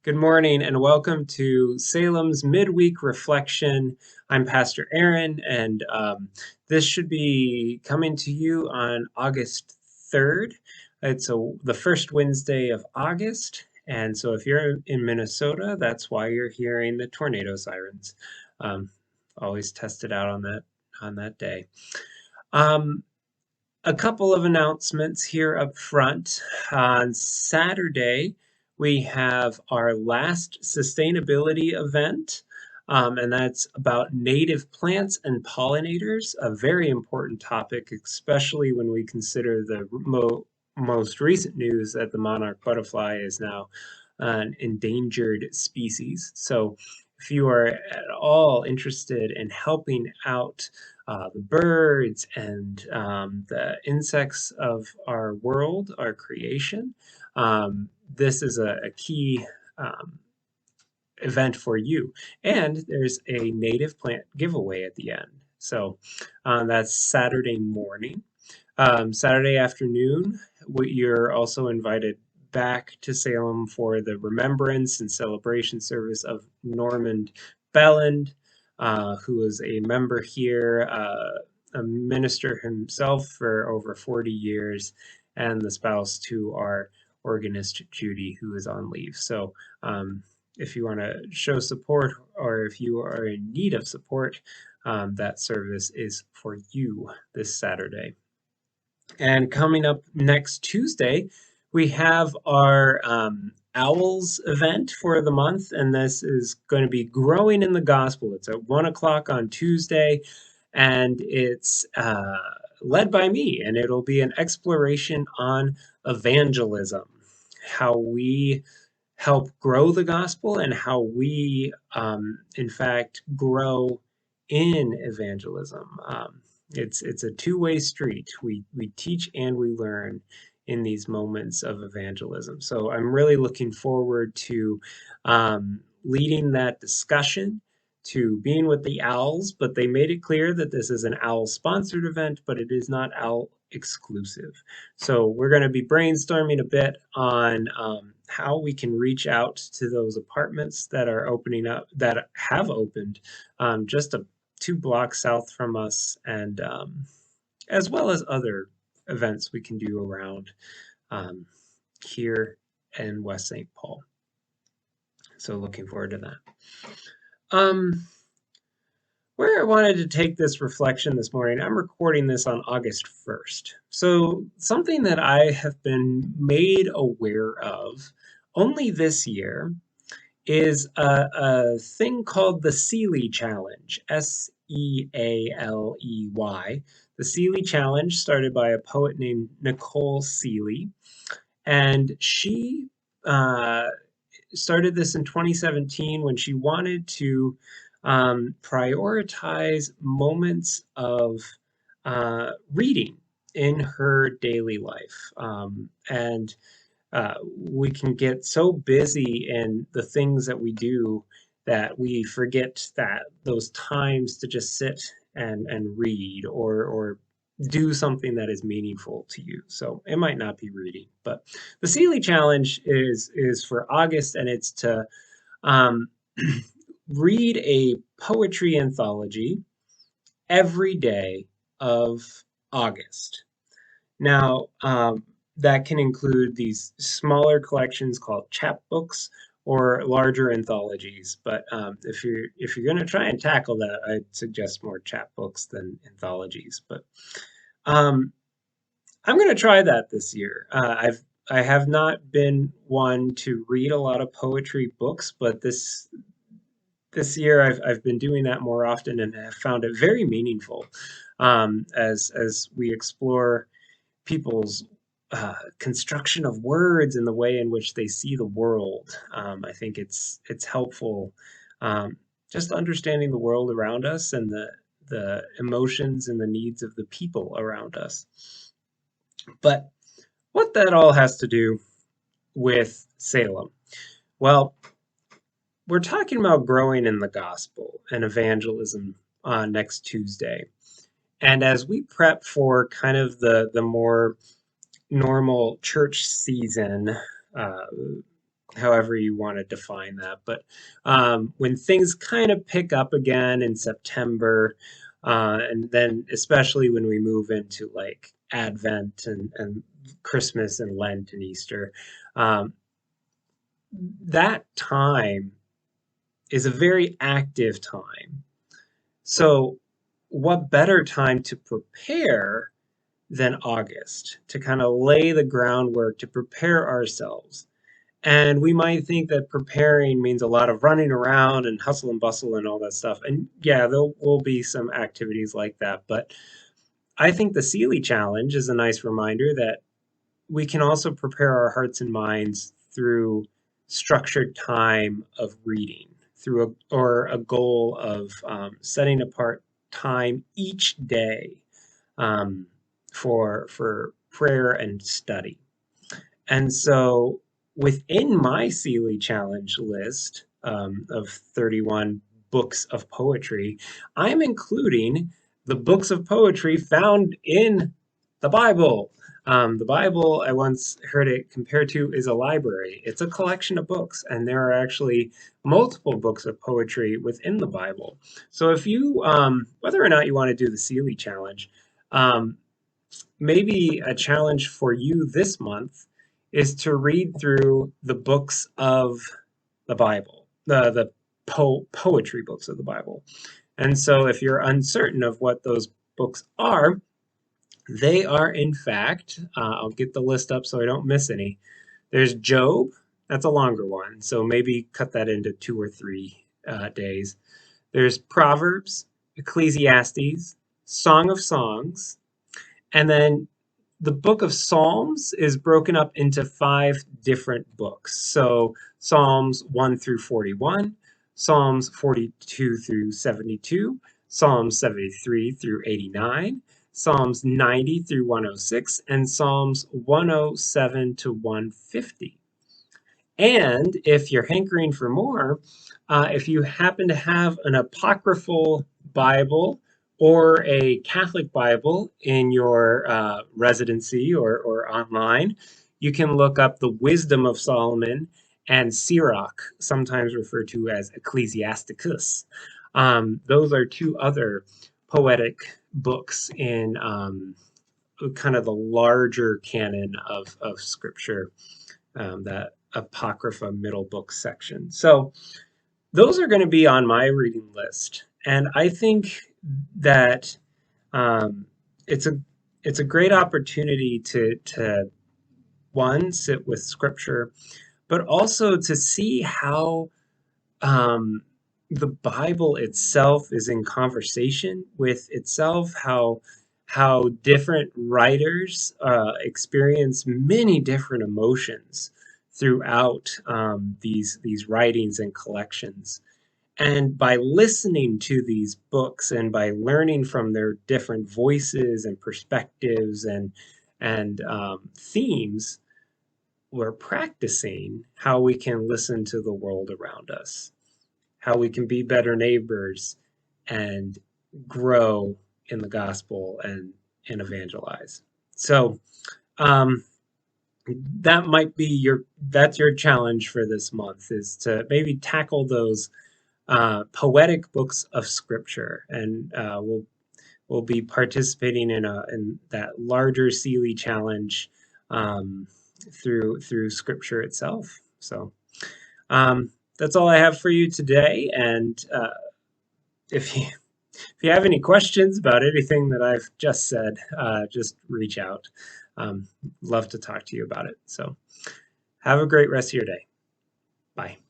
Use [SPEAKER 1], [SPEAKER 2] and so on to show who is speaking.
[SPEAKER 1] Good morning and welcome to Salem's Midweek Reflection. I'm Pastor Aaron, and this should be coming to you on August 3rd. The first Wednesday of August, and so if you're in Minnesota, that's why you're hearing the tornado sirens. Um, Always test it out on that day. Um, a couple of announcements here up front. On Saturday, we have our last sustainability event, and that's about native plants and pollinators, a very important topic, especially when we consider the most recent news that the monarch butterfly is now an endangered species. So, if you are at all interested in helping out the birds and the insects of our world, our creation, this is a key um, event for you. And there's a native plant giveaway at the end. So that's Saturday morning. Saturday afternoon, you're also invited back to Salem for the remembrance and celebration service of Normand Belland, who was a member here, a minister himself for over 40 years, and the spouse to our organist Judy, who is on leave. So if you want to show support or if you are in need of support, that service is for you this Saturday. And coming up next Tuesday, we have our Owls event for the month, and this is going to be Growing in the Gospel. It's at 1 o'clock on Tuesday, and it's led by me, and it'll be an exploration on evangelism, how we help grow the gospel and how we, in fact, grow in evangelism. It's a two-way street. We teach and we learn in these moments of evangelism. So I'm really looking forward to leading that discussion, to being with the Owls, but they made it clear that this is an Owl-sponsored event, but it is not Owl exclusive. So we're going to be brainstorming a bit on how we can reach out to those apartments that are opening up, that have opened just 2 blocks south from us, and as well as other events we can do around um, here in West St. Paul. So looking forward to that. Um, where I wanted to take this reflection this morning, I'm recording this on August 1st. So, something that I have been made aware of only this year is a thing called the Seeley Challenge, Sealey. The Seeley Challenge started by a poet named Nicole Seeley, and she uh, started this in 2017 when she wanted to prioritize moments of reading in her daily life. And we can get so busy in the things that we do that we forget that those times to just sit and read or do something that is meaningful to you. So it might not be reading, but the Seeley Challenge is for August, and it's to um, read a poetry anthology every day of August. Now, that can include these smaller collections called chapbooks or larger anthologies. But if you're going to try and tackle that, I'd suggest more chapbooks than anthologies. But um, I'm going to try that this year. I have not been one to read a lot of poetry books, but this year I've been doing that more often and have found it very meaningful as we explore people's construction of words and the way in which they see the world. I think it's helpful just understanding the world around us and the emotions and the needs of the people around us. But what that all has to do with Salem? Well, we're talking about growing in the gospel and evangelism next Tuesday. And as we prep for kind of the more normal church season, uh, however you want to define that. But when things kind of pick up again in September, and then especially when we move into like Advent and Christmas and Lent and Easter, um, that time is a very active time. So, what better time to prepare than August to kind of lay the groundwork to prepare ourselves? And we might think that preparing means a lot of running around and hustle and bustle and all that stuff. And yeah, there will be some activities like that. But I think the Sealy Challenge is a nice reminder that we can also prepare our hearts and minds through structured time of reading, through or a goal of setting apart time each day um, for prayer and study. And so within my Seeley Challenge list of 31 books of poetry, I'm including the books of poetry found in the Bible. The Bible, I once heard it compared to, is a library. It's a collection of books, and there are actually multiple books of poetry within the Bible. So if you, whether or not you want to do the Seeley Challenge, um, maybe a challenge for you this month is to read through the books of the Bible, the poetry books of the Bible. And so if you're uncertain of what those books are, they are in fact, I'll get the list up so I don't miss any. There's Job, that's a longer one, so maybe cut that into 2 or 3 days. There's Proverbs, Ecclesiastes, Song of Songs, and then the book of Psalms is broken up into 5 different books. So Psalms 1 through 41, Psalms 42 through 72, Psalms 73 through 89, Psalms 90 through 106, and Psalms 107 to 150. And if you're hankering for more, if you happen to have an apocryphal Bible or a Catholic Bible in your residency or online, you can look up the Wisdom of Solomon and Sirach, sometimes referred to as Ecclesiasticus. Those are 2 other poetic books in kind of the larger canon of Scripture, that Apocrypha middle book section. So those are going to be on my reading list, and I think that um, it's a great opportunity to one sit with Scripture, but also to see how um, the Bible itself is in conversation with itself, how different writers experience many different emotions throughout these writings and collections. And by listening to these books and by learning from their different voices and perspectives and themes, we're practicing how we can listen to the world around us, how we can be better neighbors and grow in the gospel and evangelize. So um, that's your challenge for this month, is to maybe tackle those poetic books of scripture, and we'll be participating in that larger Seeley challenge um, through scripture itself. So that's all I have for you today. And if you have any questions about anything that I've just said, just reach out. Love to talk to you about it. So have a great rest of your day. Bye.